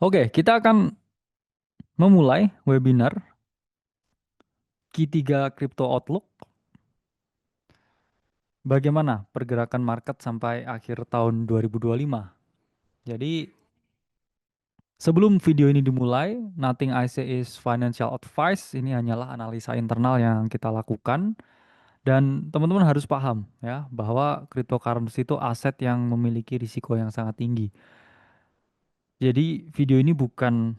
Oke, kita akan memulai webinar Q3 Crypto Outlook. Bagaimana pergerakan market sampai akhir tahun 2025? Jadi, sebelum video ini dimulai, nothing I say is financial advice. Ini hanyalah analisa internal yang kita lakukan. Dan teman-teman harus paham ya bahwa cryptocurrency itu aset yang memiliki risiko yang sangat tinggi. Jadi, video ini bukan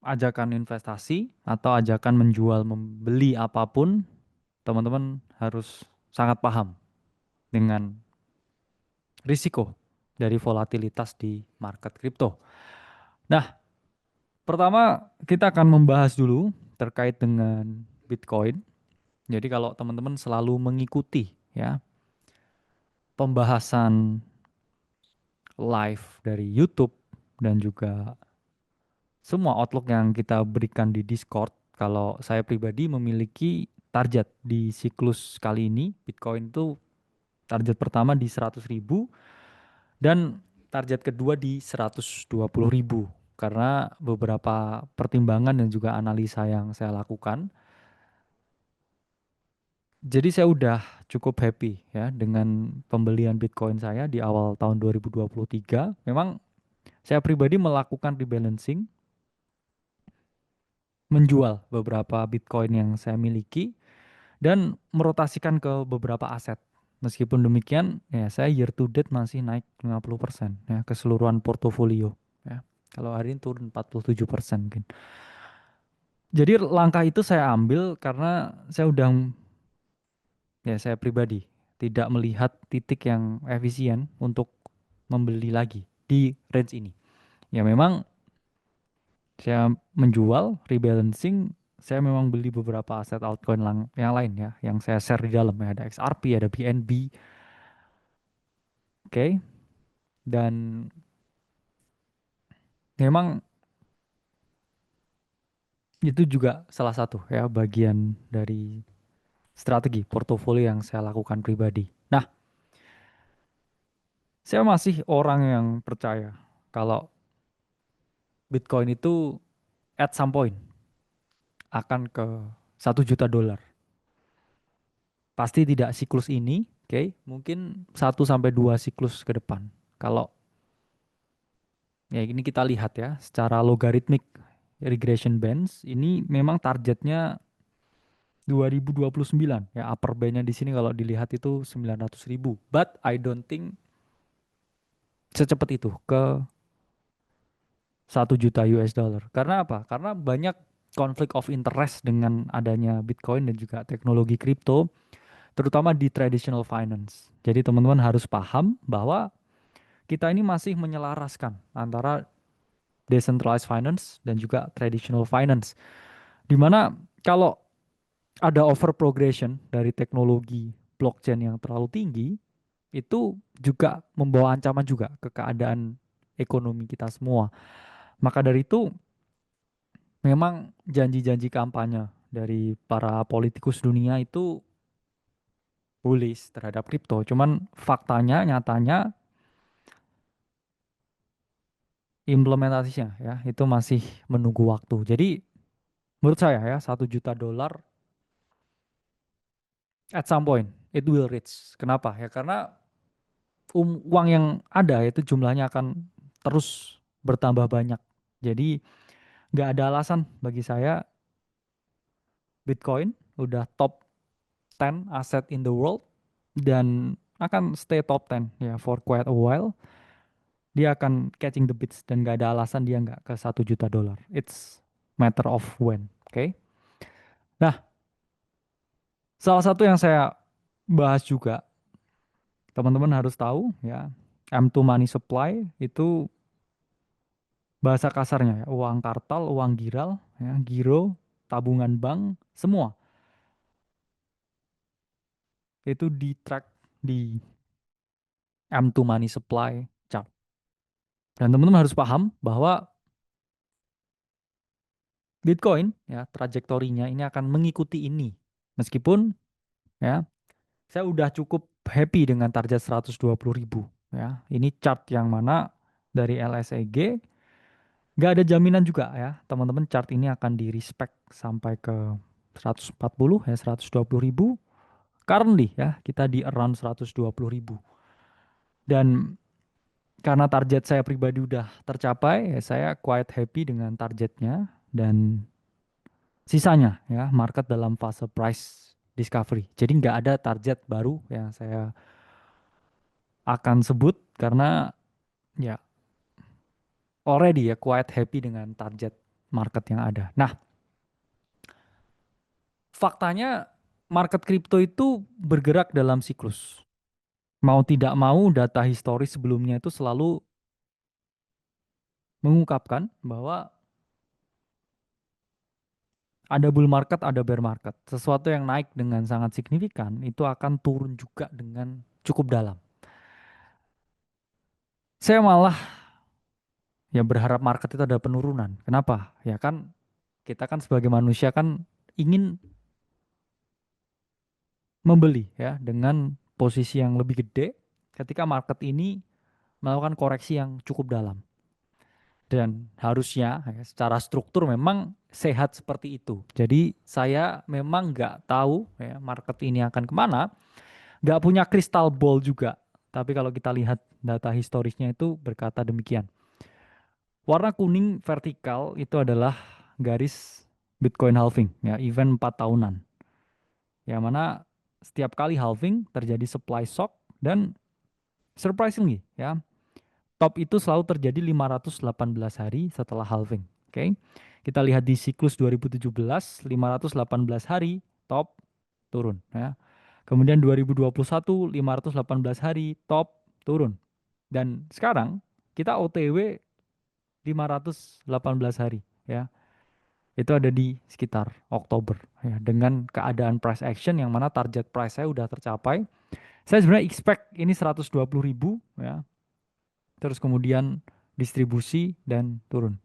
ajakan investasi atau ajakan menjual membeli apapun. Teman-teman harus sangat paham dengan risiko dari volatilitas di market kripto. Nah, pertama kita akan membahas dulu terkait dengan Bitcoin. Jadi kalau teman-teman selalu mengikuti ya pembahasan live dari YouTube dan juga semua outlook yang kita berikan di Discord, kalau saya pribadi memiliki target di siklus kali ini, Bitcoin itu target pertama di 100.000 dan target kedua di 120.000 karena beberapa pertimbangan dan juga analisa yang saya lakukan. Jadi saya udah cukup happy ya dengan pembelian Bitcoin saya di awal tahun 2023. Memang saya pribadi melakukan rebalancing, menjual beberapa Bitcoin yang saya miliki dan merotasikan ke beberapa aset. Meskipun demikian, ya saya year to date masih naik 50% ya keseluruhan portofolio ya. Kalau hari ini turun 47% mungkin. Jadi langkah itu saya ambil karena saya udah ya saya pribadi tidak melihat titik yang efisien untuk membeli lagi di range ini. Ya memang saya menjual, rebalancing, saya memang beli beberapa aset altcoin yang lain ya, yang saya share di dalam ya, ada XRP, ada BNB, oke. Dan memang itu juga salah satu ya bagian dari strategi portofolio yang saya lakukan pribadi. Nah, saya masih orang yang percaya kalau Bitcoin itu at some point akan ke 1 juta dolar. Pasti tidak siklus ini, oke? Mungkin 1 sampai 2 siklus ke depan. Kalau ya ini kita lihat ya, secara logarithmic regression bands ini memang targetnya 2029 ya, upper bandnya di sini kalau dilihat itu 900.000. But I don't think secepat itu ke 1 juta US dollar. Karena apa? Karena banyak konflik of interest dengan adanya Bitcoin dan juga teknologi kripto, terutama di traditional finance. Jadi teman-teman harus paham bahwa kita ini masih menyelaraskan antara decentralized finance dan juga traditional finance. Di mana kalau ada over progression dari teknologi blockchain yang terlalu tinggi, itu juga membawa ancaman juga ke keadaan ekonomi kita semua. Maka dari itu, memang janji-janji kampanye dari para politikus dunia itu bullish terhadap kripto. Cuman faktanya, nyatanya, implementasinya ya, itu masih menunggu waktu. Jadi menurut saya ya, 1 juta dolar at some point, it will reach. Kenapa? Ya karena uang yang ada itu jumlahnya akan terus bertambah banyak. Jadi nggak ada alasan bagi saya Bitcoin udah top 10 aset in the world dan akan stay top 10 ya for quite a while. Dia akan catching the beats dan nggak ada alasan dia nggak ke 1 juta dolar. It's matter of when. Oke. Okay? Nah, salah satu yang saya bahas juga, teman-teman harus tahu ya, M2 money supply itu bahasa kasarnya ya, uang kartal, uang giral, ya, giro, tabungan bank, semua itu di track di M2 money supply chart. Dan teman-teman harus paham bahwa Bitcoin ya trajektorinya ini akan mengikuti ini. Meskipun ya saya udah cukup happy dengan target 120.000 ya. Ini chart yang mana dari LSEG Nggak ada jaminan juga ya, teman-teman, chart ini akan di respect sampai ke 140 ya, 120 ribu. Currently ya, kita di around 120 ribu. Dan karena target saya pribadi udah tercapai, ya saya quite happy dengan targetnya. Dan sisanya ya, market dalam fase price discovery. Jadi nggak ada target baru yang saya akan sebut karena ya already ya quite happy dengan target market yang ada. Nah, faktanya market crypto itu bergerak dalam siklus. Mau tidak mau data historis sebelumnya itu selalu mengungkapkan bahwa ada bull market, ada bear market. Sesuatu yang naik dengan sangat signifikan itu akan turun juga dengan cukup dalam. Saya malah ya berharap market itu ada penurunan. Kenapa? Ya kan kita kan sebagai manusia kan ingin membeli ya dengan posisi yang lebih gede ketika market ini melakukan koreksi yang cukup dalam. Dan harusnya ya, secara struktur memang sehat seperti itu. Jadi saya memang nggak tahu ya, market ini akan kemana, nggak punya crystal ball juga. Tapi kalau kita lihat data historisnya itu berkata demikian. Warna kuning vertikal itu adalah garis Bitcoin halving, ya, event 4 tahunan. Yang mana setiap kali halving terjadi supply shock dan surprisingly ya, top itu selalu terjadi 518 hari setelah halving. Oke. Kita lihat di siklus 2017, 518 hari top turun ya. Kemudian 2021 518 hari top turun. Dan sekarang kita OTW 518 hari ya. Itu ada di sekitar Oktober ya, dengan keadaan price action yang mana target price saya udah tercapai. Saya sebenarnya expect ini 120 ribu ya, terus kemudian distribusi dan turun.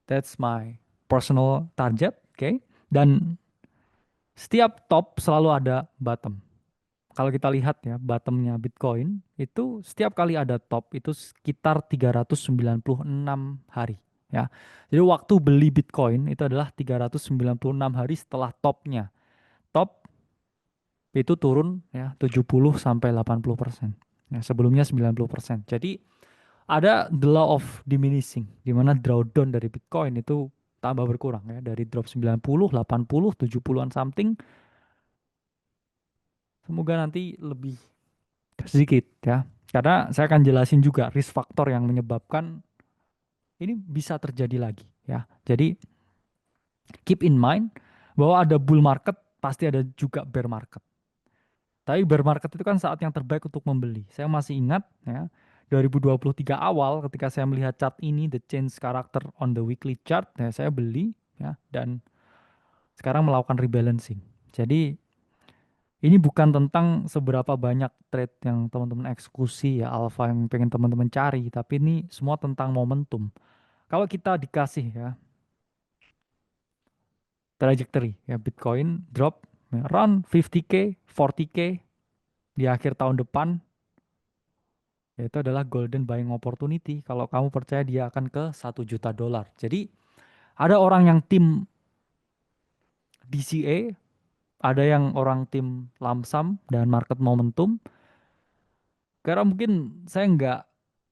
That's my personal target, oke. Okay? Dan setiap top selalu ada bottom. Kalau kita lihat ya, bottomnya Bitcoin itu setiap kali ada top itu sekitar 396 hari ya. Jadi waktu beli Bitcoin itu adalah 396 hari setelah topnya. Top itu turun ya 70 sampai 80%. Ya, sebelumnya 90%. Jadi ada the law of diminishing di mana drawdown dari Bitcoin itu tambah berkurang ya, dari drop 90, 80, 70-an something. Semoga nanti lebih sedikit ya. Karena saya akan jelasin juga risk factor yang menyebabkan ini bisa terjadi lagi ya. Jadi keep in mind bahwa ada bull market pasti ada juga bear market. Tapi bear market itu kan saat yang terbaik untuk membeli. Saya masih ingat ya, 2023 awal ketika saya melihat chart ini, the change character on the weekly chart, ya saya beli ya, dan sekarang melakukan rebalancing. Jadi ini bukan tentang seberapa banyak trade yang teman-teman eksekusi ya, alpha yang pengen teman-teman cari, tapi ini semua tentang momentum. Kalau kita dikasih ya trajectory ya, Bitcoin drop ya, around 50k, 40k di akhir tahun depan, yaitu adalah golden buying opportunity. Kalau kamu percaya dia akan ke 1 juta dolar. Jadi ada orang yang tim DCA, ada yang orang tim lump sum dan market momentum. Karena mungkin saya nggak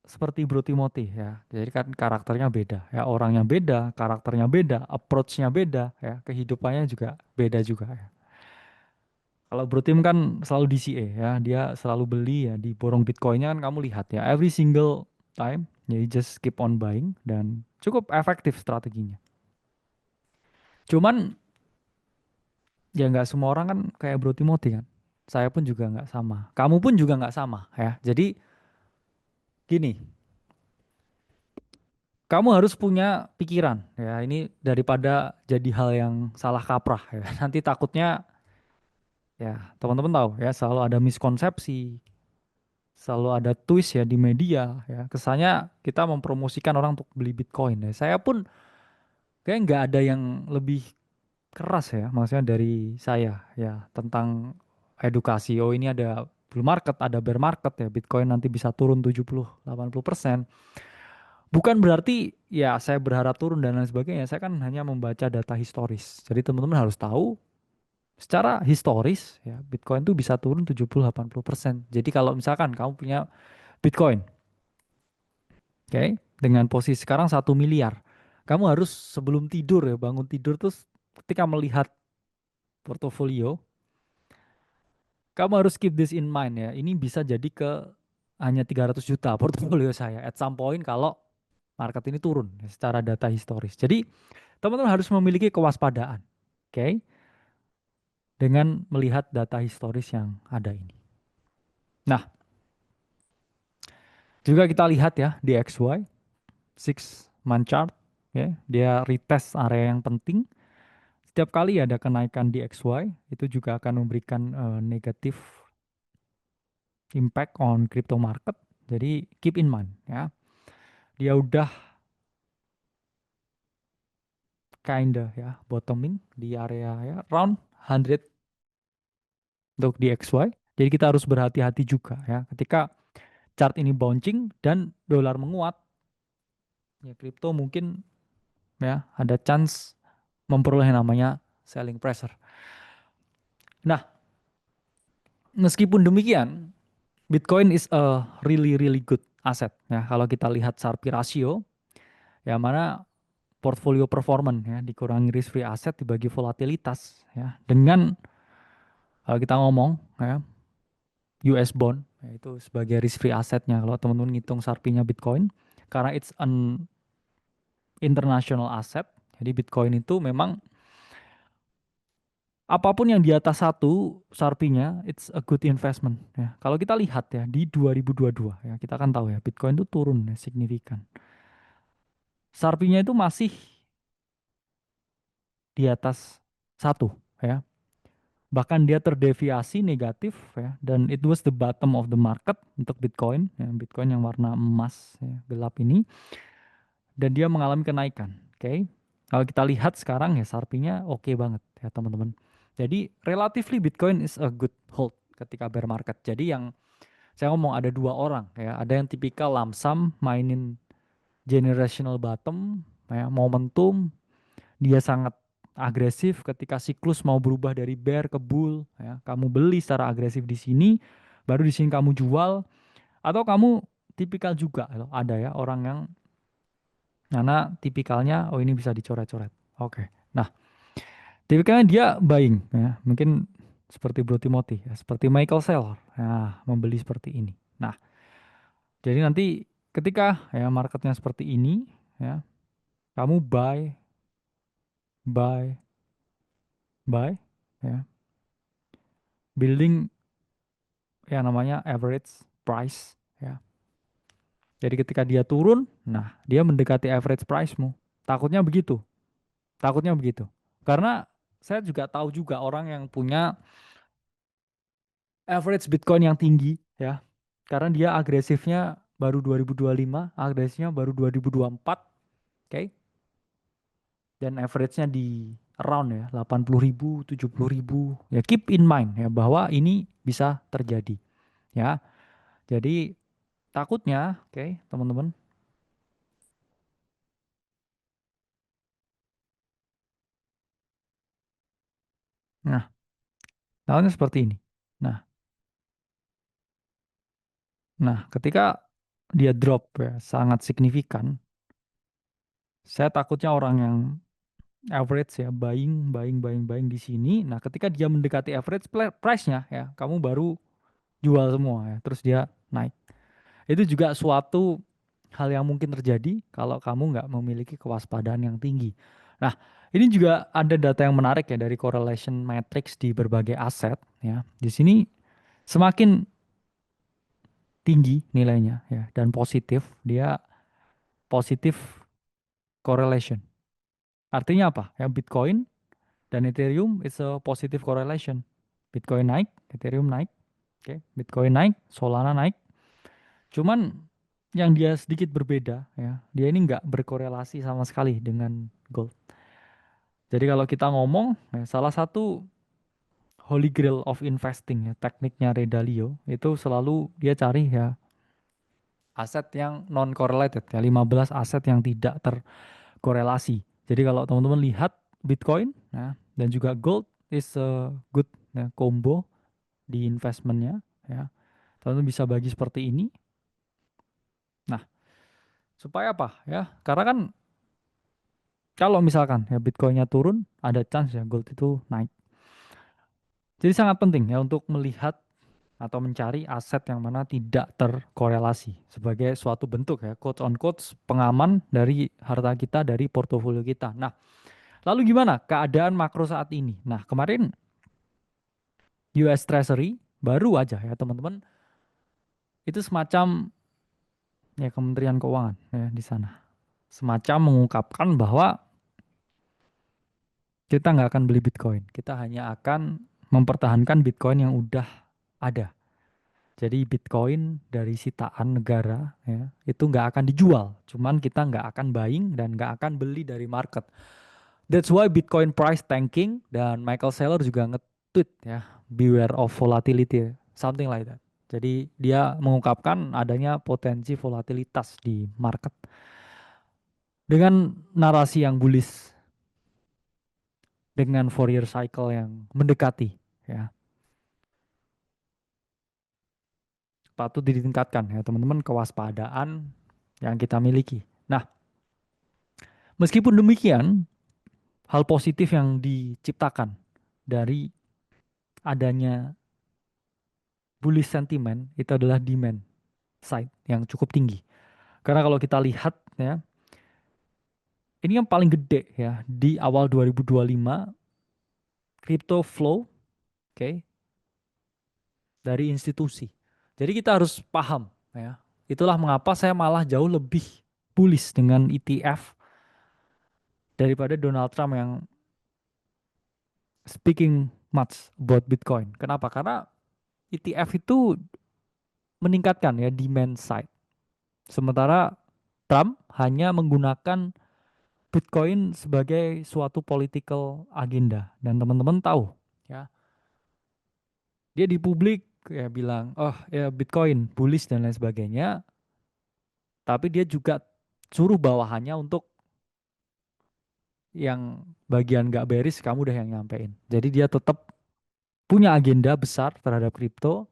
seperti Bro Timothy ya. Jadi kan karakternya beda ya, orangnya beda, karakternya beda, approach-nya beda ya, kehidupannya juga beda juga ya. Kalau Bro Tim kan selalu DCA ya, dia selalu beli ya, di borong Bitcoinnya kan kamu lihat ya, every single time ya, you just keep on buying dan cukup efektif strateginya. Cuman ya nggak semua orang kan kayak Bro Timothy kan. Saya pun juga nggak sama. Kamu pun juga nggak sama ya. Jadi gini, kamu harus punya pikiran ya. Ini daripada jadi hal yang salah kaprah ya. Nanti takutnya ya teman-teman tahu ya, selalu ada miskonsepsi, selalu ada twist ya di media ya. Kesannya kita mempromosikan orang untuk beli Bitcoin ya. Saya pun kayak nggak ada yang lebih keras ya, maksudnya dari saya ya tentang edukasi. Oh ini ada bull market, ada bear market ya. Bitcoin nanti bisa turun 70-80%. Bukan berarti ya saya berharap turun dan lain sebagainya. Saya kan hanya membaca data historis. Jadi teman-teman harus tahu secara historis ya Bitcoin tuh bisa turun 70-80%. Jadi kalau misalkan kamu punya Bitcoin, oke, dengan posisi sekarang 1 miliar, kamu harus sebelum tidur ya, bangun tidur terus ketika melihat portofolio, kamu harus keep this in mind ya. Ini bisa jadi ke hanya 300 juta portofolio saya at some point kalau market ini turun ya, secara data historis. Jadi teman-teman harus memiliki kewaspadaan, oke, dengan melihat data historis yang ada ini. Nah, juga kita lihat ya di XY, 6 month chart, ya, dia retest area yang penting. Setiap kali ada kenaikan di XY, itu juga akan memberikan negatif impact on crypto market. Jadi keep in mind ya, dia udah kinda ya bottoming di area ya around 100 untuk di XY. Jadi kita harus berhati-hati juga ya ketika chart ini bouncing dan dolar menguat, ya kripto mungkin ya ada chance memperoleh namanya selling pressure. Nah, meskipun demikian, Bitcoin is a really really good asset ya. Kalau kita lihat Sharpe ratio, ya mana portfolio performance ya dikurangi risk free asset dibagi volatilitas ya dengan kita ngomong ya US bond ya, itu sebagai risk free assetnya kalau teman-teman ngitung Sharpe-nya Bitcoin karena it's an international asset. Jadi Bitcoin itu memang apapun yang di atas satu Sharpie-nya, it's a good investment ya. Kalau kita lihat ya di 2022 ya, kita kan tahu ya Bitcoin itu turun ya, signifikan. Sharpie-nya itu masih di atas satu ya. Bahkan dia terdeviasi negatif ya, dan it was the bottom of the market untuk Bitcoin ya, Bitcoin yang warna emas ya, gelap ini, dan dia mengalami kenaikan. Oke. Kalau kita lihat sekarang ya Sharpie-nya oke banget ya teman-teman. Jadi relatively Bitcoin is a good hold ketika bear market. Jadi yang saya ngomong ada dua orang ya, ada yang tipikal lump sum mainin generational bottom ya, momentum, dia sangat agresif ketika siklus mau berubah dari bear ke bull ya. Kamu beli secara agresif di sini, baru di sini kamu jual, atau kamu tipikal juga loh, ada ya orang yang karena tipikalnya oh ini bisa dicoret-coret. Oke. Nah, tipikalnya dia buying ya, mungkin seperti Bro Timothy ya, seperti Michael Saylor. Ya, membeli seperti ini. Nah, jadi nanti ketika ya marketnya seperti ini ya, kamu buy, buy, buy ya, building yang namanya average price ya. Jadi ketika dia turun, nah dia mendekati average price-mu. Takutnya begitu. Takutnya begitu. Karena saya juga tahu juga orang yang punya average Bitcoin yang tinggi ya. Karena dia agresifnya baru 2025, agresifnya baru 2024, oke? Dan average-nya di around ya 80.000, 70.000. Ya keep in mind ya bahwa ini bisa terjadi ya. Jadi takutnya, oke, teman-teman. Nah, tahunnya seperti ini. Nah, ketika dia drop ya sangat signifikan, saya takutnya orang yang average ya buying, buying, buying, buying di sini. Nah, ketika dia mendekati average price-nya ya, kamu baru jual semua ya, terus dia naik. Itu juga suatu hal yang mungkin terjadi kalau kamu nggak memiliki kewaspadaan yang tinggi. Nah, ini juga ada data yang menarik ya dari correlation matrix di berbagai aset ya. Di sini semakin tinggi nilainya ya dan positif, dia positif correlation. Artinya apa? Ya Bitcoin dan Ethereum is a positive correlation. Bitcoin naik, Ethereum naik, oke. Bitcoin naik, Solana naik. Cuman yang dia sedikit berbeda ya, dia ini nggak berkorelasi sama sekali dengan gold. Jadi kalau kita ngomong, ya, salah satu holy grail of investing ya, tekniknya Ray Dalio itu selalu dia cari ya aset yang non correlated ya, 15 aset yang tidak terkorelasi. Jadi kalau teman-teman lihat Bitcoin ya, dan juga gold is a good ya, combo di investmentnya ya. Teman-teman bisa bagi seperti ini. Nah, supaya apa ya? Karena kan kalau misalkan ya Bitcoinnya turun, ada chance ya gold itu naik. Jadi sangat penting ya untuk melihat atau mencari aset yang mana tidak terkorelasi sebagai suatu bentuk ya quote on quote pengaman dari harta kita dari portofolio kita. Nah, lalu gimana keadaan makro saat ini? Nah, kemarin US Treasury baru aja ya teman-teman itu semacam ya Kementerian Keuangan ya di sana semacam mengungkapkan bahwa kita nggak akan beli Bitcoin, kita hanya akan mempertahankan Bitcoin yang udah ada. Jadi Bitcoin dari sitaan negara ya, itu nggak akan dijual. Cuman kita nggak akan buying dan nggak akan beli dari market. That's why Bitcoin price tanking dan Michael Saylor juga nge-tweet ya, beware of volatility, something like that. Jadi dia mengungkapkan adanya potensi volatilitas di market dengan narasi yang bullish, dengan Fourier cycle yang mendekati ya. Patut ditingkatkan ya teman-teman kewaspadaan yang kita miliki. Nah, meskipun demikian, hal positif yang diciptakan dari adanya bullish sentiment itu adalah demand side yang cukup tinggi. Karena kalau kita lihat ya, ini yang paling gede ya di awal 2025 crypto flow, oke, dari institusi. Jadi kita harus paham ya. Itulah mengapa saya malah jauh lebih bullish dengan ETF daripada Donald Trump yang speaking much about Bitcoin. Kenapa? Karena ETF itu meningkatkan ya demand side. Sementara Trump hanya menggunakan Bitcoin sebagai suatu political agenda. Dan teman-teman tahu ya, dia di publik ya bilang, oh ya Bitcoin bullish dan lain sebagainya. Tapi dia juga suruh bawahannya untuk yang bagian nggak bearish kamu udah yang nyampein. Jadi dia tetap punya agenda besar terhadap kripto.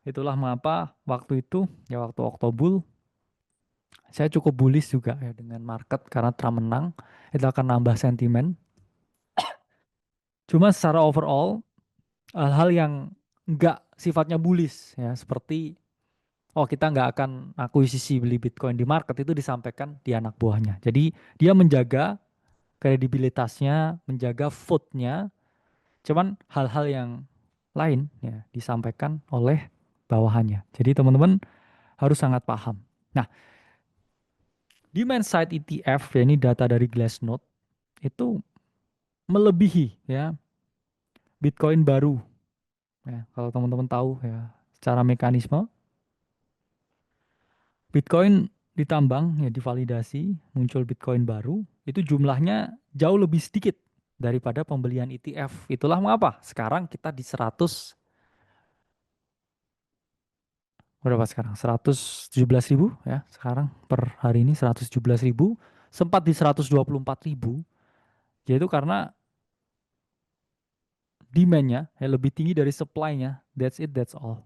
Itulah mengapa waktu itu ya waktu Oktober saya cukup bullish juga ya dengan market karena Trump menang itu akan nambah sentimen. Cuma secara overall hal-hal yang nggak sifatnya bullish ya seperti oh kita nggak akan akuisisi beli Bitcoin di market itu disampaikan di anak buahnya. Jadi dia menjaga kredibilitasnya, menjaga vote-nya. Cuman hal-hal yang lain ya disampaikan oleh bawahannya. Jadi teman-teman harus sangat paham. Nah, demand side ETF ya ini data dari Glassnode itu melebihi ya Bitcoin baru. Ya, kalau teman-teman tahu ya secara mekanisme Bitcoin ditambang ya divalidasi muncul Bitcoin baru itu jumlahnya jauh lebih sedikit daripada pembelian ETF. Itulah mengapa sekarang kita di 100 berapa sekarang? 117.000 ya sekarang per hari ini 117.000 sempat di 124.000 yaitu karena demand-nya ya lebih tinggi dari supply-nya. That's it, that's all.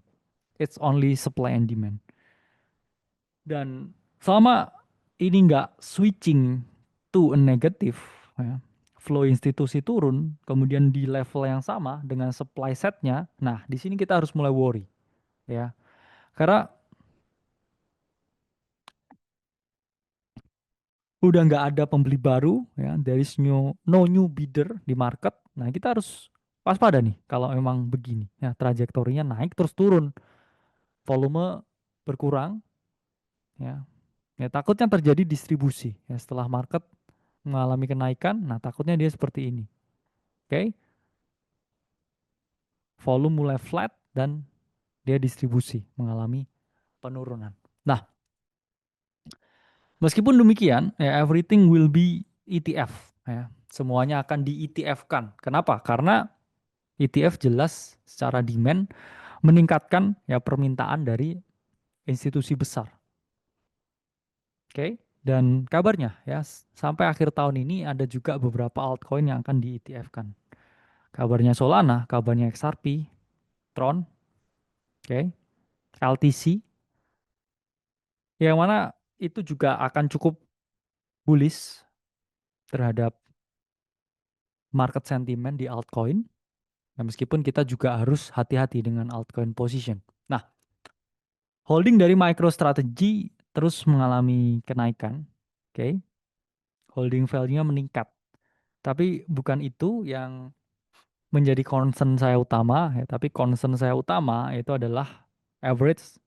It's only supply and demand. Dan selama ini nggak switching to a negative, ya, flow institusi turun, kemudian di level yang sama dengan supply setnya, nah di sini kita harus mulai worry, ya, karena udah nggak ada pembeli baru, ya, there is no new bidder di market, nah kita harus waspada nih kalau memang begini, ya, trajektorinya naik terus turun, volume berkurang, ya, ya takutnya terjadi distribusi, ya, setelah market mengalami kenaikan, nah takutnya dia seperti ini. Oke, volume mulai flat dan dia distribusi mengalami penurunan. Nah, meskipun demikian, ya everything will be ETF, ya. Semuanya akan di ETF-kan. Kenapa? Karena ETF jelas secara demand meningkatkan ya permintaan dari institusi besar. Oke. Dan kabarnya ya sampai akhir tahun ini ada juga beberapa altcoin yang akan di ETF-kan. Kabarnya Solana, kabarnya XRP, Tron, oke, LTC, yang mana itu juga akan cukup bullish terhadap market sentiment di altcoin. Ya, meskipun kita juga harus hati-hati dengan altcoin position. Nah, holding dari MicroStrategy terus mengalami kenaikan. Oke, holding value-nya meningkat. Tapi bukan itu yang menjadi concern saya utama, ya, tapi concern saya utama itu adalah average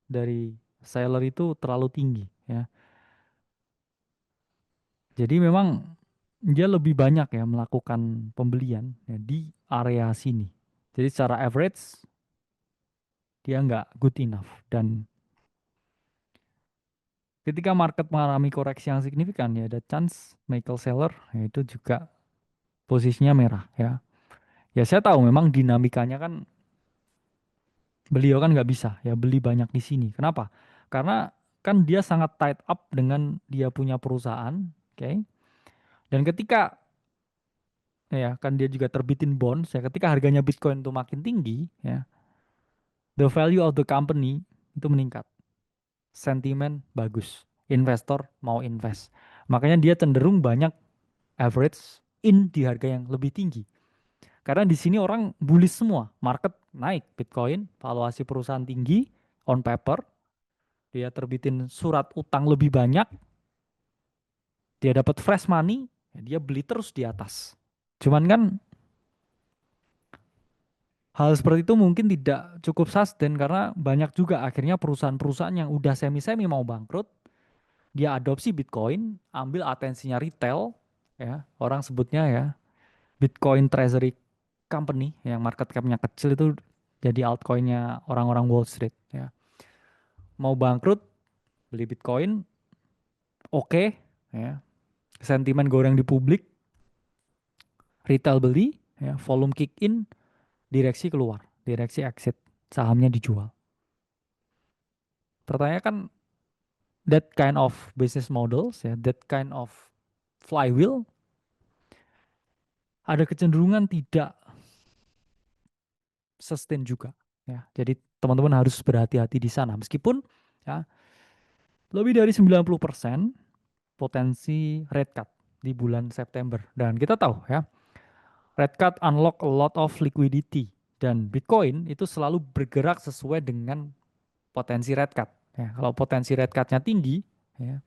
dari seller itu terlalu tinggi, ya. Jadi memang dia lebih banyak ya melakukan pembelian ya, di area sini. Jadi secara average dia nggak good enough, dan ketika market mengalami koreksi yang signifikan ya ada chance Michael Saylor ya, itu juga posisinya merah, ya. Ya saya tahu memang dinamikanya kan beliau kan nggak bisa ya beli banyak di sini. Kenapa? Karena kan dia sangat tied up dengan dia punya perusahaan, oke? Dan ketika ya kan dia juga terbitin bonds ya, ketika harganya Bitcoin itu makin tinggi ya, the value of the company itu meningkat, sentimen bagus, investor mau invest, makanya dia cenderung banyak average in di harga yang lebih tinggi, karena di sini orang bullish semua, market naik, Bitcoin valuasi perusahaan tinggi, on paper dia terbitin surat utang lebih banyak, dia dapat fresh money, ya dia beli terus di atas. Cuman kan hal seperti itu mungkin tidak cukup sustain karena banyak juga akhirnya perusahaan-perusahaan yang udah semi-semi mau bangkrut, dia adopsi Bitcoin, ambil atensinya retail, ya orang sebutnya ya Bitcoin Treasury Company yang market capnya kecil itu jadi altcoinnya orang-orang Wall Street, ya. Mau bangkrut, beli Bitcoin, oke, ya. Sentimen goreng di publik, retail beli, ya, volume kick in, direksi keluar, direksi exit, sahamnya dijual. Pertanyaan kan that kind of business models ya, that kind of flywheel ada kecenderungan tidak sustain juga, ya. Jadi teman-teman harus berhati-hati di sana meskipun ya lebih dari 90% potensi rate cut di bulan September, dan kita tahu ya rate cut unlock a lot of liquidity dan Bitcoin itu selalu bergerak sesuai dengan potensi rate cut, ya. Kalau potensi rate cutnya tinggi ya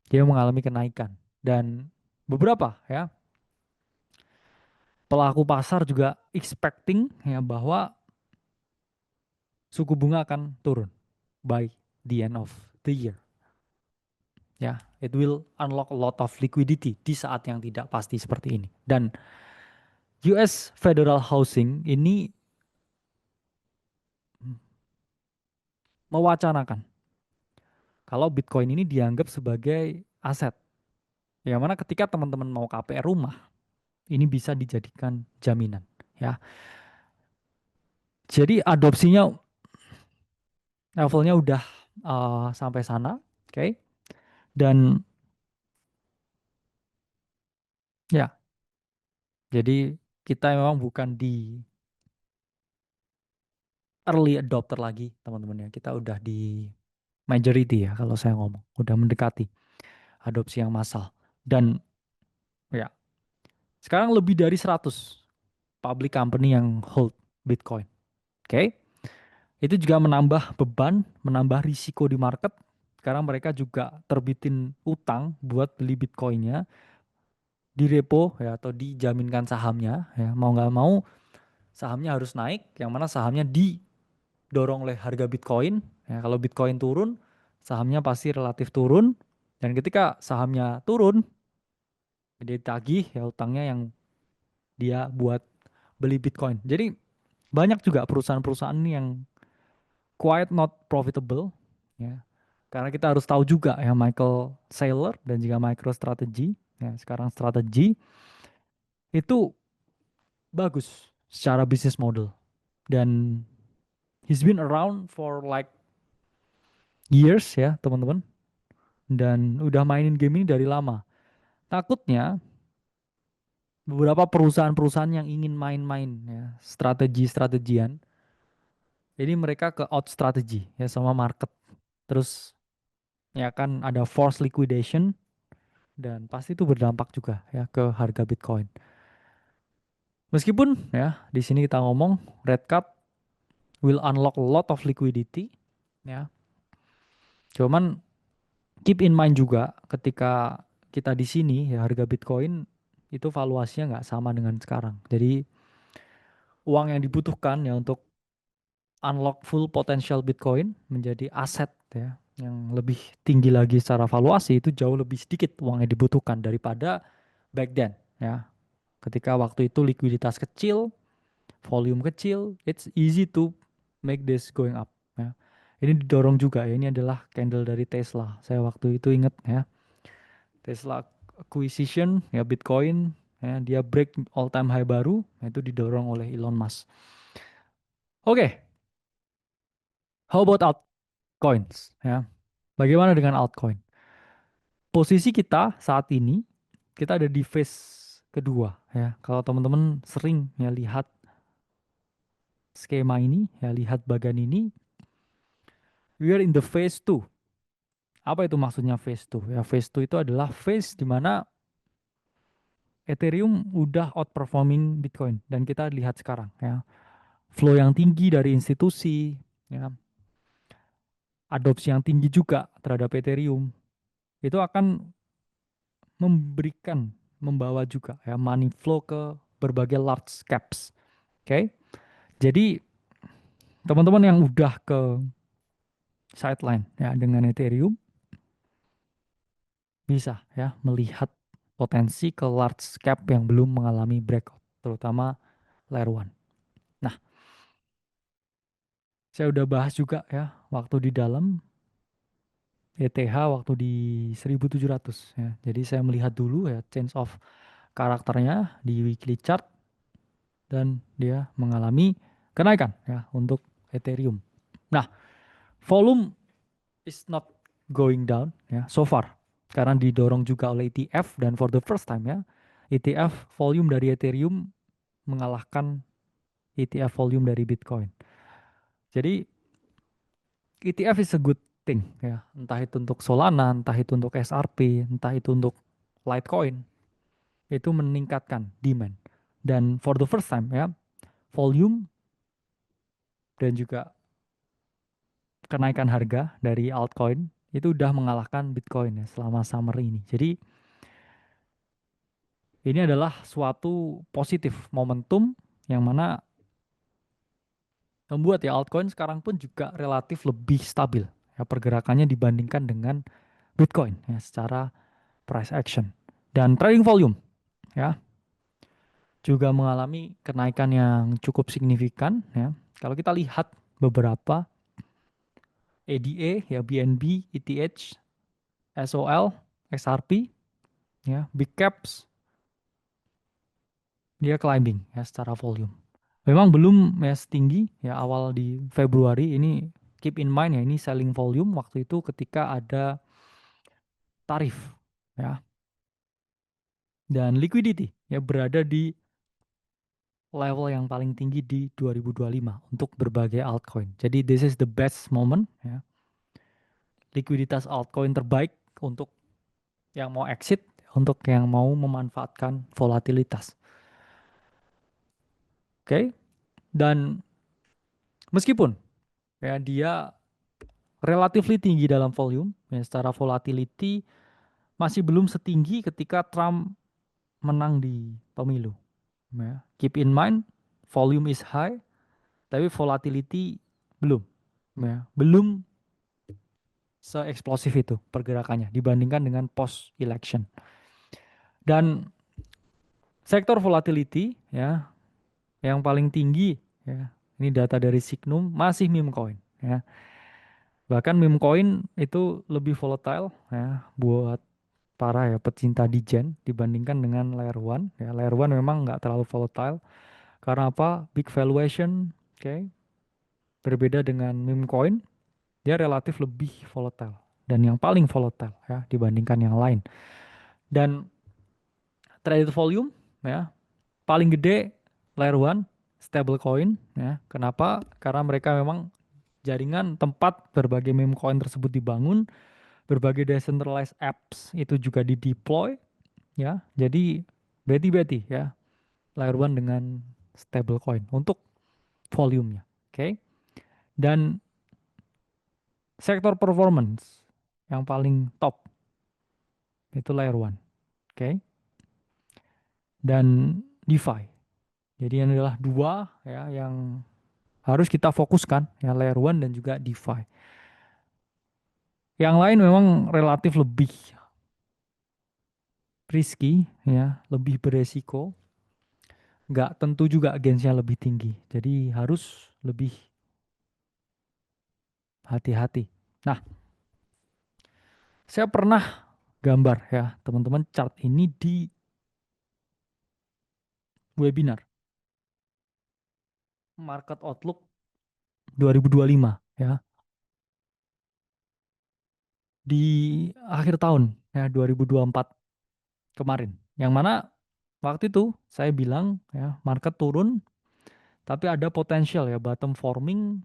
dia mengalami kenaikan, dan beberapa ya pelaku pasar juga expecting ya bahwa suku bunga akan turun by the end of the year. Ya, it will unlock a lot of liquidity di saat yang tidak pasti seperti ini. Dan US Federal Housing ini mewacanakan kalau Bitcoin ini dianggap sebagai aset. Yang mana ketika teman-teman mau KPR rumah, ini bisa dijadikan jaminan, ya. Jadi adopsinya levelnya udah sampai sana, oke. Dan ya, jadi kita memang bukan di early adopter lagi, teman-teman ya. Kita udah di majority ya kalau saya ngomong, udah mendekati adopsi yang massal. Dan ya, sekarang lebih dari 100 public company yang hold Bitcoin. Oke. Itu juga menambah beban, menambah risiko di market. Sekarang mereka juga terbitin utang buat beli Bitcoinnya di repo ya atau dijaminkan sahamnya, ya. Mau nggak mau sahamnya harus naik, yang mana sahamnya didorong oleh harga Bitcoin. Ya, kalau Bitcoin turun, sahamnya pasti relatif turun. Dan ketika sahamnya turun, dia tagih ya utangnya yang dia buat beli Bitcoin. Jadi banyak juga perusahaan-perusahaan ini yang quite not profitable, ya. Karena kita harus tahu juga ya Michael Saylor dan juga MicroStrategy, ya sekarang strategi itu bagus secara business model, dan he's been around for like years ya teman-teman. dan udah mainin game ini dari lama. Takutnya beberapa perusahaan-perusahaan yang ingin main-main ya, strategi-strategian, ini mereka ke out strategi ya sama market. Terus ya kan ada force liquidation dan pasti itu berdampak juga ya ke harga Bitcoin. Meskipun ya di sini kita ngomong red cap will unlock a lot of liquidity ya. Cuman keep in mind juga ketika kita di sini ya harga Bitcoin itu valuasinya nggak sama dengan sekarang. Jadi uang yang dibutuhkan ya untuk unlock full potential Bitcoin menjadi aset ya yang lebih tinggi lagi secara valuasi itu jauh lebih sedikit uang yang dibutuhkan daripada back then ya. Ketika waktu itu likuiditas kecil, volume kecil, it's easy to make this going up ya. Ini didorong juga ya, ini adalah candle dari Tesla. Saya waktu itu ingat ya. Tesla acquisition ya Bitcoin ya dia break all time high baru ya, itu didorong oleh Elon Musk. Oke, how about altcoins ya? Bagaimana dengan altcoin? Posisi kita saat ini kita ada di phase kedua ya. Kalau teman-teman sering ya lihat skema ini ya lihat bagan ini, we are in the phase 2. Apa itu maksudnya phase 2? Ya phase 2 itu adalah phase di mana Ethereum udah outperforming Bitcoin dan kita lihat sekarang ya. Flow yang tinggi dari institusi ya, adopsi yang tinggi juga terhadap Ethereum itu akan membawa juga ya money flow ke berbagai large caps. Oke. Okay? Jadi teman-teman yang udah ke sideline ya dengan Ethereum bisa ya melihat potensi ke large cap yang belum mengalami breakout, terutama layer 1. Nah, saya udah bahas juga ya waktu di dalam ETH waktu di 1700 ya. Jadi saya melihat dulu ya change of karakternya di weekly chart dan dia mengalami kenaikan ya untuk Ethereum. Nah, volume is not going down ya so far karena didorong juga oleh ETF dan for the first time ya ETF volume dari Ethereum mengalahkan ETF volume dari Bitcoin. Jadi ETF is a good thing ya, entah itu untuk Solana, entah itu untuk XRP, entah itu untuk Litecoin, itu meningkatkan demand. Dan for the first time ya, volume dan juga kenaikan harga dari altcoin itu udah mengalahkan Bitcoin ya selama summer ini. Jadi ini adalah suatu positif momentum yang mana membuat ya altcoin sekarang pun juga relatif lebih stabil ya pergerakannya dibandingkan dengan Bitcoin ya secara price action. Dan trading volume ya juga mengalami kenaikan yang cukup signifikan ya. Kalau kita lihat beberapa ADA ya BNB, ETH, SOL, XRP ya, big caps dia climbing ya secara volume. Memang belum ya setinggi ya awal di Februari ini, keep in mind ya ini selling volume waktu itu ketika ada tarif ya. Dan liquidity ya berada di level yang paling tinggi di 2025 untuk berbagai altcoin. Jadi this is the best moment ya. Likuiditas altcoin terbaik untuk yang mau exit, untuk yang mau memanfaatkan volatilitas. Oke. Okay? Dan meskipun ya dia relatively tinggi dalam volume, ya secara volatility masih belum setinggi ketika Trump menang di pemilu. Ya. Keep in mind, volume is high, tapi volatility belum. Ya. Belum se-eksplosif itu pergerakannya dibandingkan dengan post election. Dan sektor volatility ya yang paling tinggi ya ini data dari Signum masih meme coin ya. Bahkan meme coin itu lebih volatile ya buat para ya pecinta degen dibandingkan dengan layer one ya. Layer one memang nggak terlalu volatile karena apa? Big valuation, oke. Okay. Berbeda dengan meme coin, dia relatif lebih volatile. dan yang paling volatile ya dibandingkan yang lain. Dan traded volume ya paling gede layer 1 stablecoin ya. Kenapa? Karena mereka memang jaringan tempat berbagai meme coin tersebut dibangun, berbagai decentralized apps itu juga di deploy ya. Jadi beti-beti ya layer 1 dengan stablecoin untuk volumenya. Oke. Dan sektor performance yang paling top itu layer 1. Oke. Dan DeFi. Jadi ini adalah dua ya yang harus kita fokuskan ya layer 1 dan juga DeFi. Yang lain memang relatif lebih risky ya, lebih beresiko. Nggak tentu juga gensnya lebih tinggi. Jadi harus lebih hati-hati. Nah, saya pernah gambar ya teman-teman chart ini di webinar Market Outlook 2025 ya di akhir tahun ya 2024 kemarin. Yang mana waktu itu saya bilang ya market turun tapi ada potensial ya bottom forming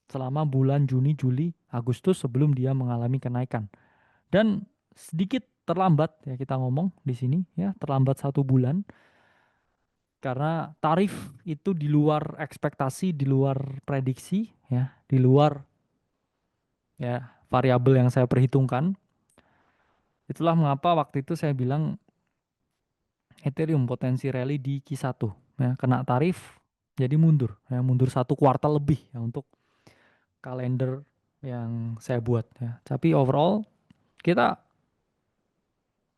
selama bulan Juni, Juli, Agustus sebelum dia mengalami kenaikan. Dan sedikit terlambat ya kita ngomong di sini ya terlambat 1 bulan karena tarif itu di luar ekspektasi, di luar prediksi ya, di luar ya variabel yang saya perhitungkan. Itulah mengapa waktu itu saya bilang Ethereum potensi rally di Q1 ya, kena tarif jadi mundur ya, mundur 1 kuartal lebih ya untuk kalender yang saya buat ya. Tapi overall kita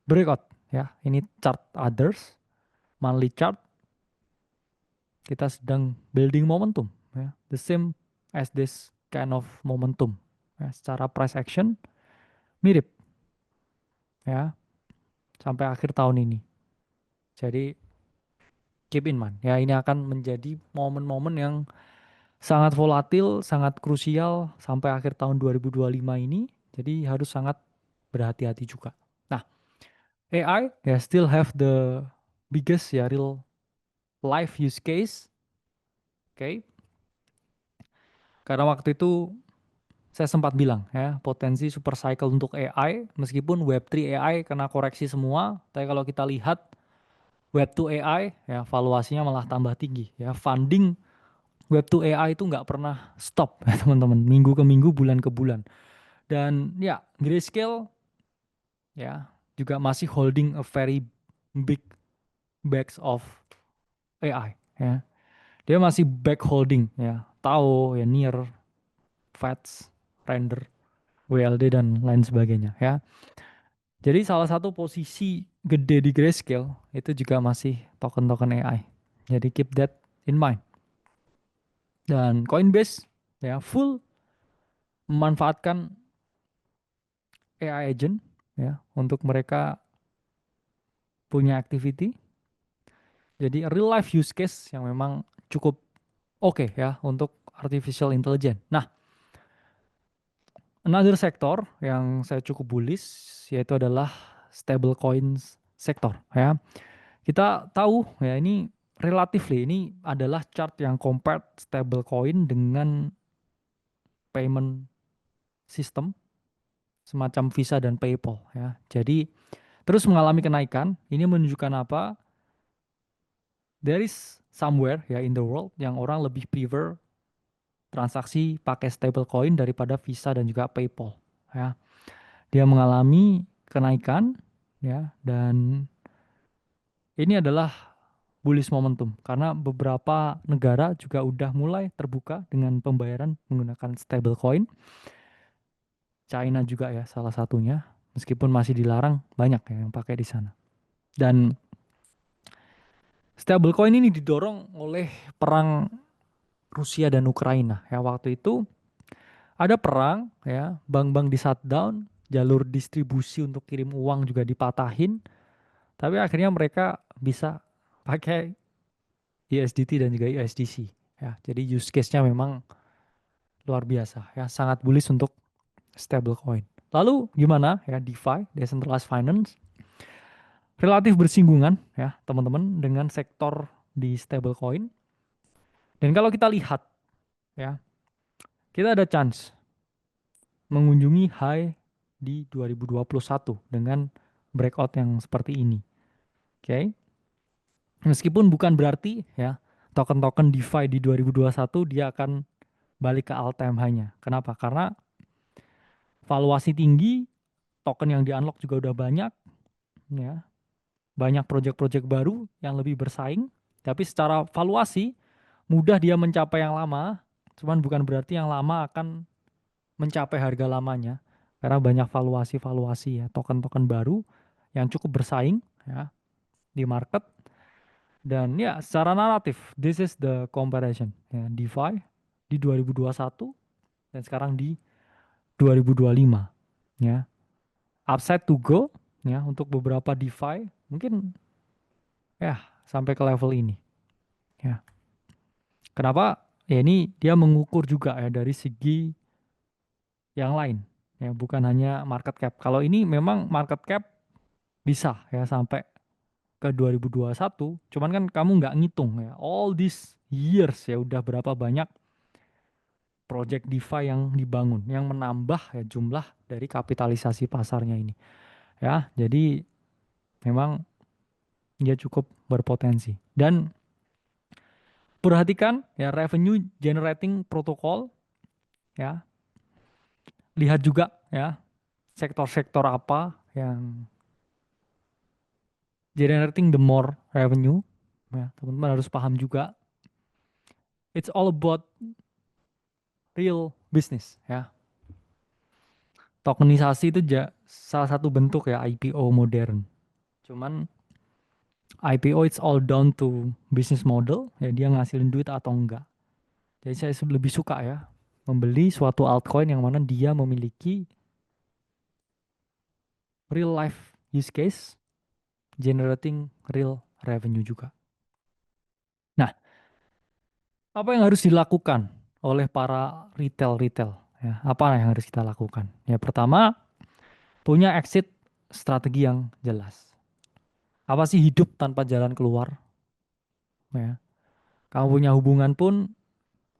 breakout ya. Ini chart others, monthly chart kita sedang building momentum ya. The same as this kind of momentum. Ya, secara price action mirip ya sampai akhir tahun ini. Jadi keep in mind ya ini akan menjadi momen-momen yang sangat volatil, sangat krusial sampai akhir tahun 2025 ini. Jadi harus sangat berhati-hati juga. Nah, AI ya still have the biggest ya real life use case. Oke. Okay. Karena waktu itu saya sempat bilang ya, potensi super cycle untuk AI meskipun Web3 AI kena koreksi semua, tapi kalau kita lihat Web2 AI ya valuasinya malah tambah tinggi ya. Funding Web2 AI itu nggak pernah stop ya teman-teman, minggu ke minggu, bulan ke bulan. Dan ya, Grayscale ya juga masih holding a very big bags of AI ya. Dia masih back holding ya. Tao, ya Near, Fats, Render, WLD dan lain sebagainya ya. Jadi salah satu posisi gede di Grayscale itu juga masih token-token AI. Jadi keep that in mind. Dan Coinbase ya full memanfaatkan AI agent ya untuk mereka punya activity. Jadi real life use case yang memang cukup oke ya untuk artificial intelligence. Nah, another sektor yang saya cukup bullish yaitu adalah stablecoins sektor ya. Kita tahu ya ini relatively ini adalah chart yang compare stablecoin dengan payment system semacam Visa dan PayPal ya. Jadi terus mengalami kenaikan. Ini menunjukkan apa? There is somewhere ya in the world yang orang lebih prefer transaksi pakai stablecoin daripada Visa dan juga PayPal ya. Dia mengalami kenaikan ya dan ini adalah bullish momentum karena beberapa negara juga udah mulai terbuka dengan pembayaran menggunakan stablecoin. China juga ya salah satunya meskipun masih dilarang banyak ya yang pakai di sana. Dan stablecoin ini didorong oleh perang Rusia dan Ukraina ya waktu itu ada perang ya bank-bank di shutdown, jalur distribusi untuk kirim uang juga dipatahin, tapi akhirnya mereka bisa pakai USDT dan juga USDC ya. Jadi use case-nya memang luar biasa ya, sangat bullish untuk stablecoin. Lalu gimana ya DeFi, Decentralized Finance, relatif bersinggungan ya teman-teman dengan sektor di stablecoin. Dan kalau kita lihat ya, kita ada chance mengunjungi high di 2021 dengan breakout yang seperti ini. Oke. Meskipun bukan berarti ya token-token DeFi di 2021 dia akan balik ke all time high-nya. Kenapa? Karena valuasi tinggi, token yang di-unlock juga udah banyak ya. Banyak project-project baru yang lebih bersaing, tapi secara valuasi mudah dia mencapai yang lama, cuman bukan berarti yang lama akan mencapai harga lamanya karena banyak valuasi-valuasi ya token-token baru yang cukup bersaing ya di market. Dan ya secara naratif this is the comparison ya DeFi di 2021 dan sekarang di 2025 ya, upside to go ya untuk beberapa DeFi mungkin ya sampai ke level ini ya. Kenapa? Ya ini dia mengukur juga ya dari segi yang lain ya, bukan hanya market cap. Kalau ini memang market cap bisa ya sampai ke 2021, cuman kan kamu nggak ngitung ya all these years ya udah berapa banyak project DeFi yang dibangun yang menambah ya jumlah dari kapitalisasi pasarnya ini ya. Jadi memang dia cukup berpotensi. Dan perhatikan ya revenue generating protocol ya. Lihat juga ya sektor-sektor apa yang generating the more revenue ya. Teman-teman harus paham juga it's all about real business ya. Tokenisasi itu salah satu bentuk ya IPO modern. Cuman IPO it's all down to business model ya, dia ngasilin duit atau enggak. Jadi saya lebih suka ya membeli suatu altcoin yang mana dia memiliki real life use case generating real revenue juga. Nah, apa yang harus dilakukan oleh para retail ya? Apa yang harus kita lakukan? Ya pertama, punya exit strategi yang jelas. Apa sih hidup tanpa jalan keluar? Ya. Kamu punya hubungan pun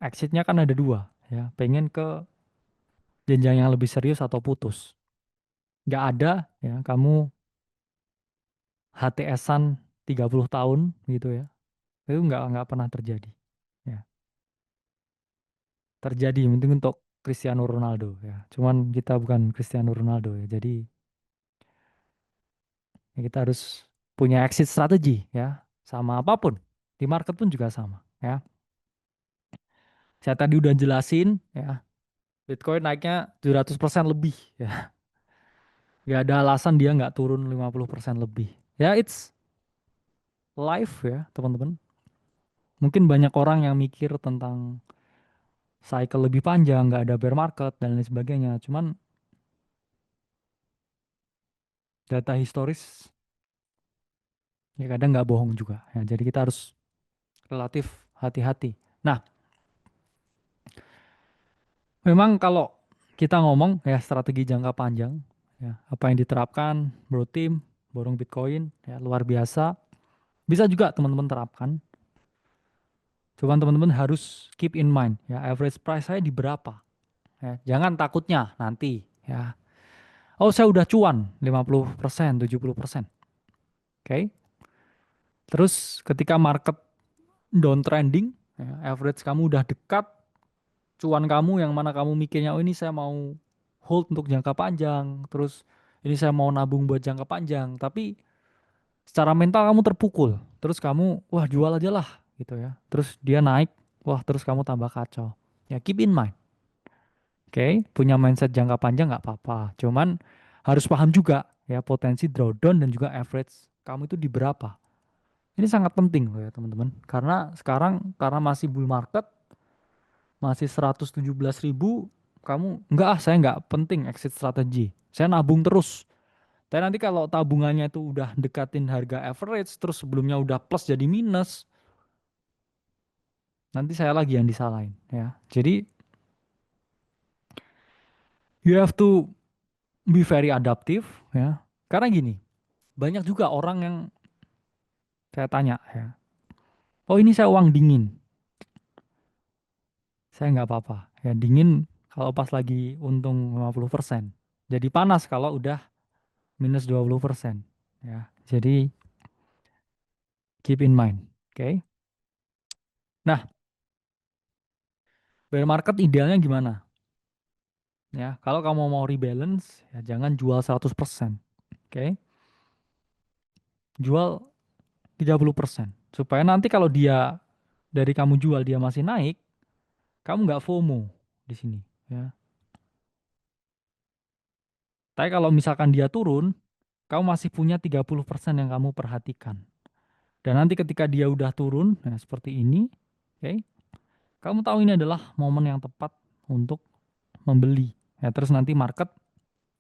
exitnya kan ada dua ya. Pengen ke jenjang yang lebih serius atau putus. Nggak ada ya kamu HTS-an 30 tahun gitu ya. Itu nggak pernah terjadi. Ya. Terjadi mungkin untuk Cristiano Ronaldo ya. Cuman kita bukan Cristiano Ronaldo ya. Jadi ya kita harus punya exit strategi ya. Sama apapun. Di market pun juga sama ya. Saya tadi udah jelasin ya. Bitcoin naiknya 700% lebih ya. Gak ada alasan dia nggak turun 50% lebih. Ya it's life ya teman-teman. Mungkin banyak orang yang mikir tentang cycle lebih panjang, nggak ada bear market dan lain sebagainya. Cuman data historis ya kadang nggak bohong juga. Ya, jadi kita harus relatif hati-hati. Nah, memang kalau kita ngomong ya strategi jangka panjang, ya apa yang diterapkan Bro Team, borong Bitcoin, ya luar biasa. Bisa juga teman-teman terapkan. Cuman teman-teman harus keep in mind ya average price saya di berapa. Ya, jangan takutnya nanti ya. Oh saya udah cuan 50%, 70%. Oke. Terus ketika market downtrending, ya, average kamu udah dekat, cuan kamu yang mana kamu mikirnya, oh ini saya mau hold untuk jangka panjang, terus ini saya mau nabung buat jangka panjang, tapi secara mental kamu terpukul, terus kamu, wah jual aja lah, gitu ya. Terus dia naik, wah terus kamu tambah kacau. Ya keep in mind, punya mindset jangka panjang nggak apa-apa, cuman harus paham juga ya potensi drawdown dan juga average kamu itu di berapa. Ini sangat penting loh ya teman-teman. Karena sekarang karena masih bull market, masih 117.000, kamu enggak ah saya enggak penting exit strategi. Saya nabung terus. Tapi nanti kalau tabungannya itu udah dekatin harga average, terus sebelumnya udah plus jadi minus, nanti saya lagi yang disalahin ya. Jadi you have to be very adaptive ya. Karena gini, banyak juga orang yang saya tanya ya, oh ini saya uang dingin, saya nggak apa-apa. Ya dingin kalau pas lagi untung 50%. Jadi panas kalau udah minus 20%. Ya, jadi keep in mind. Oke. Nah, bear market idealnya gimana? Ya, kalau kamu mau rebalance, ya jangan jual 100%. Oke. Jual 30%. Supaya nanti kalau dia dari kamu jual dia masih naik, kamu nggak FOMO di sini. Ya. Tapi kalau misalkan dia turun, kamu masih punya 30% yang kamu perhatikan. Dan nanti ketika dia udah turun, nah seperti ini, oke, kamu tahu ini adalah momen yang tepat untuk membeli. Ya, terus nanti market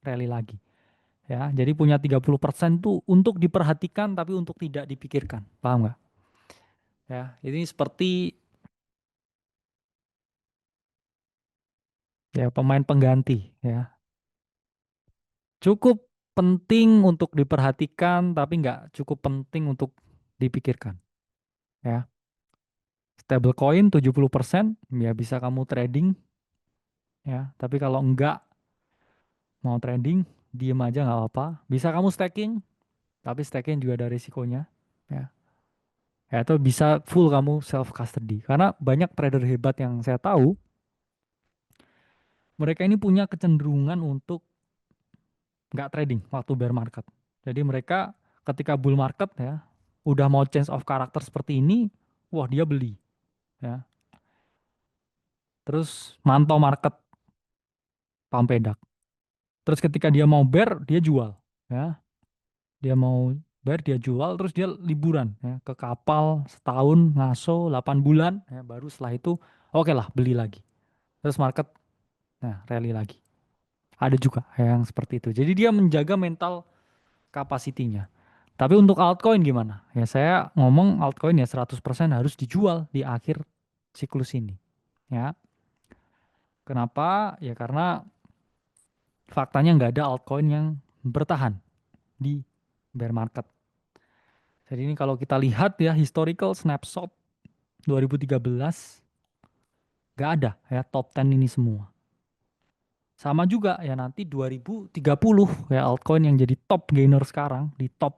rally lagi. Ya, jadi punya 30% tuh untuk diperhatikan tapi untuk tidak dipikirkan. Paham nggak? Ya, ini seperti ya pemain pengganti ya. Cukup penting untuk diperhatikan tapi nggak cukup penting untuk dipikirkan. Ya, stable coin 70% ya bisa kamu trading ya. Tapi kalau enggak mau trading, diem aja nggak apa-apa. Bisa kamu staking, tapi staking juga ada risikonya. Ya, ya atau bisa full kamu self custody. Karena banyak trader hebat yang saya tahu, mereka ini punya kecenderungan untuk nggak trading waktu bear market. Jadi mereka ketika bull market ya, udah mau change of karakter seperti ini, wah dia beli. Ya, terus mantau market pampedak. Terus ketika dia mau bear, dia jual. Ya, dia mau bayar dia jual terus dia liburan ya, ke kapal setahun ngaso 8 bulan ya, baru setelah itu oke lah beli lagi terus market nah rally lagi ada juga yang seperti itu jadi dia menjaga mental kapasitinya tapi untuk altcoin gimana ya saya ngomong altcoin ya 100% harus dijual di akhir siklus ini ya kenapa ya karena faktanya nggak ada altcoin yang bertahan di bear market. Jadi ini kalau kita lihat ya historical snapshot 2013 nggak ada ya top 10 ini semua. Sama juga ya nanti 2030 ya altcoin yang jadi top gainer sekarang di top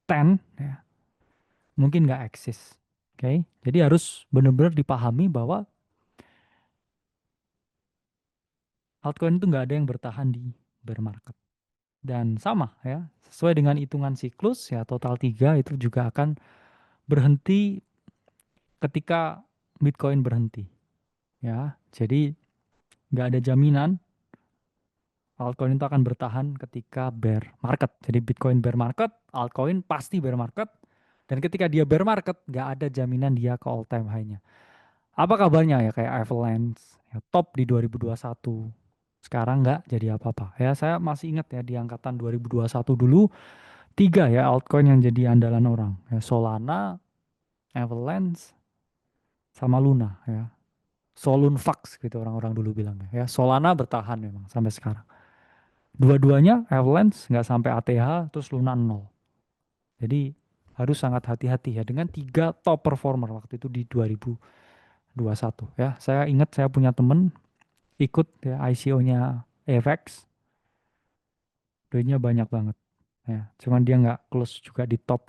10 ya mungkin nggak eksis. Oke, jadi harus benar-benar dipahami bahwa altcoin itu nggak ada yang bertahan di bear market. Dan sama ya, sesuai dengan hitungan siklus ya total 3 itu juga akan berhenti ketika Bitcoin berhenti. Ya, jadi nggak ada jaminan altcoin itu akan bertahan ketika bear market. Jadi Bitcoin bear market, altcoin pasti bear market. Dan ketika dia bear market, nggak ada jaminan dia ke all time high-nya. Apa kabarnya ya kayak Avalanche, ya, top di 2021. Sekarang nggak jadi apa-apa. Ya saya masih ingat ya di angkatan 2021 dulu, 3 ya altcoin yang jadi andalan orang. Ya, Solana, Avalanche, sama Luna ya. Solunfax gitu orang-orang dulu bilang ya. Solana bertahan memang sampai sekarang. Dua-duanya Avalanche nggak sampai ATH, terus Luna nol. Jadi harus sangat hati-hati ya dengan 3 top performer waktu itu di 2021 ya. Saya ingat saya punya temen ikut ya ICO-nya AVAX, duitnya banyak banget ya. Cuman dia nggak close juga di top,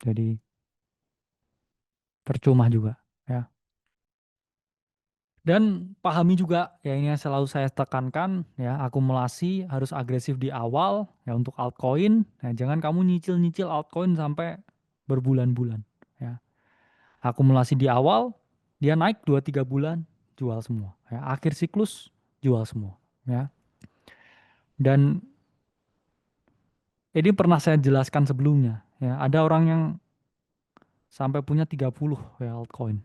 jadi percuma juga ya. Dan pahami juga ya ini yang selalu saya tekankan ya akumulasi harus agresif di awal ya untuk altcoin. Ya, jangan kamu nyicil-nyicil altcoin sampai berbulan-bulan ya. Akumulasi di awal dia naik 2 3 bulan jual semua ya. Akhir siklus jual semua ya. Dan ini pernah saya jelaskan sebelumnya ya. Ada orang yang sampai punya 30 ya altcoin.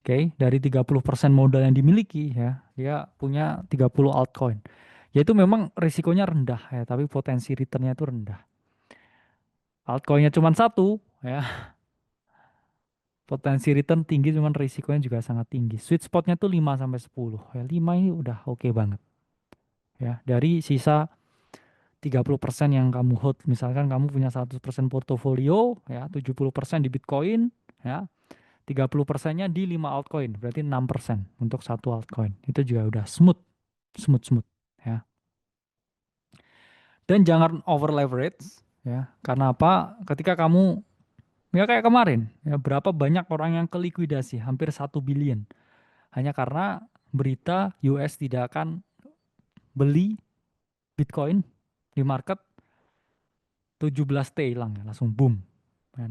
Oke, dari 30% modal yang dimiliki ya, dia punya 30 altcoin. Yaitu memang risikonya rendah ya, tapi potensi returnnya itu rendah. Altcoinnya cuma satu ya, potensi return tinggi cuman risikonya juga sangat tinggi. Sweet spotnya tuh 5 sampai 10. Ya, 5 ini udah oke banget ya. Dari sisa 30% yang kamu hold, misalkan kamu punya 100% portofolio, ya 70% di Bitcoin, ya 30%-nya di 5 altcoin, berarti 6% untuk satu altcoin. Itu juga udah smooth, smooth, smooth, ya. Dan jangan over leverage, ya. Karena apa? Ketika kamu, ya kayak kemarin, ya berapa banyak orang yang kelikuidasi, hampir 1 billion, hanya karena berita US tidak akan beli Bitcoin di market, 17 T hilang, ya, langsung boom. 16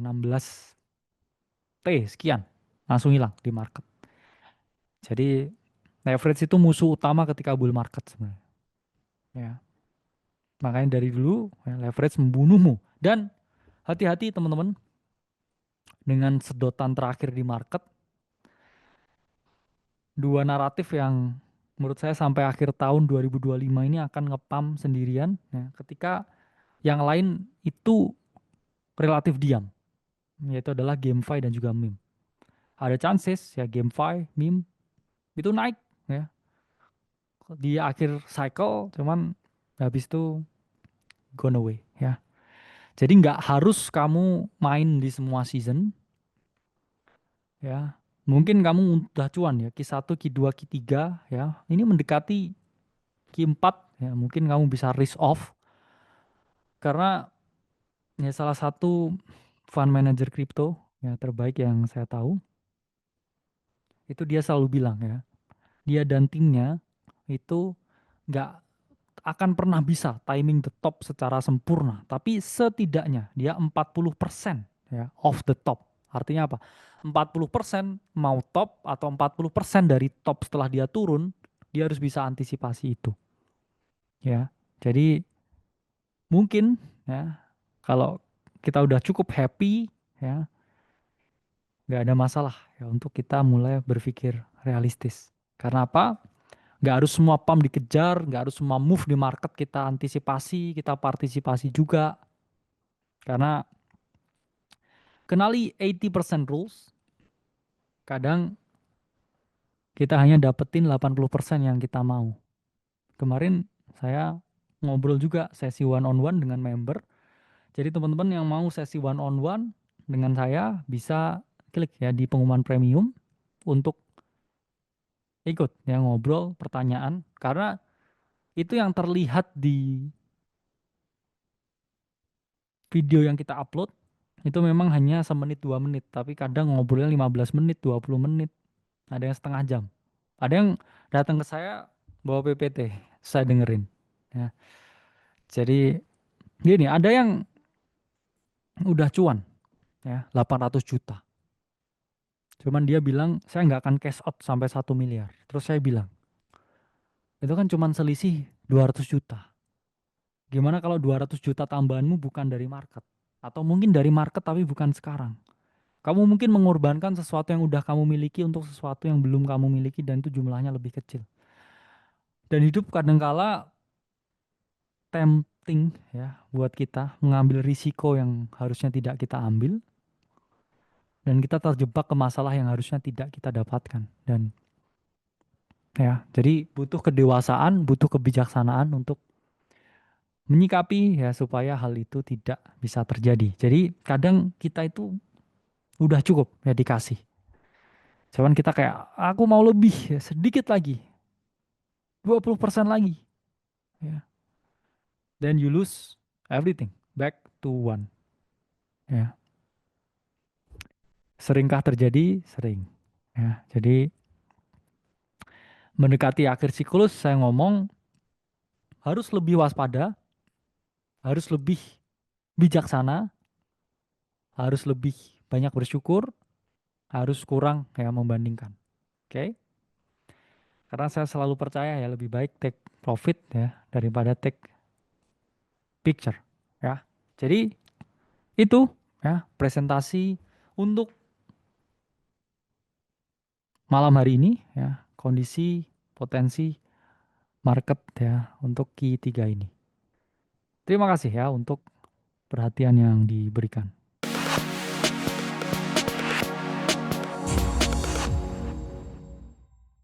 T sekian langsung hilang di market. Jadi leverage itu musuh utama ketika bull market sebenarnya. Ya, makanya dari dulu ya, leverage membunuhmu. Dan hati-hati teman-teman dengan sedotan terakhir di market, dua naratif yang menurut saya sampai akhir tahun 2025 ini akan ngepam sendirian. Ya, ketika yang lain itu relatif diam, yaitu adalah GameFi dan juga meme. Ada chances ya GameFi, meme itu naik ya di akhir cycle, cuman habis itu gone away ya. Jadi nggak harus kamu main di semua season ya. Mungkin kamu udah cuan ya Q1, Q2, Q3 ya. Ini mendekati Q4 ya, mungkin kamu bisa risk off karena ya salah satu fund manager crypto ya terbaik yang saya tahu itu dia selalu bilang ya, dia dan timnya itu nggak akan pernah bisa timing the top secara sempurna, tapi setidaknya dia 40% ya off the top. Artinya apa? 40% mau top atau 40% dari top setelah dia turun, dia harus bisa antisipasi itu. Ya. Jadi mungkin ya kalau kita udah cukup happy ya, nggak ada masalah ya untuk kita mulai berpikir realistis. Karena apa? Nggak harus semua pump dikejar, nggak harus semua move di market kita antisipasi, kita partisipasi juga. Karena kenali 80% rules, kadang kita hanya dapetin 80% yang kita mau. Kemarin saya ngobrol juga sesi one on one dengan member. Jadi teman-teman yang mau sesi one on one dengan saya bisa klik ya di pengumuman premium untuk ikut ya ngobrol pertanyaan. Karena itu yang terlihat di video yang kita upload itu memang hanya semenit 2 menit, tapi kadang ngobrolnya 15 menit, 20 menit, ada yang setengah jam. Ada yang datang ke saya bawa PPT, saya dengerin. Ya. Jadi gini, ada yang udah cuan ya 800 juta. Cuman dia bilang saya nggak akan cash out sampai 1 miliar. Terus saya bilang, itu kan cuman selisih 200 juta. Gimana kalau 200 juta tambahanmu bukan dari market? Atau mungkin dari market tapi bukan sekarang. Kamu mungkin mengorbankan sesuatu yang udah kamu miliki untuk sesuatu yang belum kamu miliki dan itu jumlahnya lebih kecil. Dan hidup kadangkala tempting ya buat kita mengambil risiko yang harusnya tidak kita ambil dan kita terjebak ke masalah yang harusnya tidak kita dapatkan. Dan ya, jadi butuh kedewasaan, butuh kebijaksanaan untuk menyikapi ya supaya hal itu tidak bisa terjadi. Jadi kadang kita itu udah cukup ya dikasih. Cuman kita kayak aku mau lebih ya, sedikit lagi, 20% lagi. Ya. Then you lose everything back to one. Ya. Seringkah terjadi? Sering. Ya. Jadi mendekati akhir siklus saya ngomong harus lebih waspada, harus lebih bijaksana, harus lebih banyak bersyukur, harus kurang ya membandingkan. Oke? Okay? Karena saya selalu percaya ya lebih baik take profit ya daripada take picture ya. Jadi itu ya presentasi untuk malam hari ini ya kondisi potensi market ya untuk Q3 ini. Terima kasih ya untuk perhatian yang diberikan.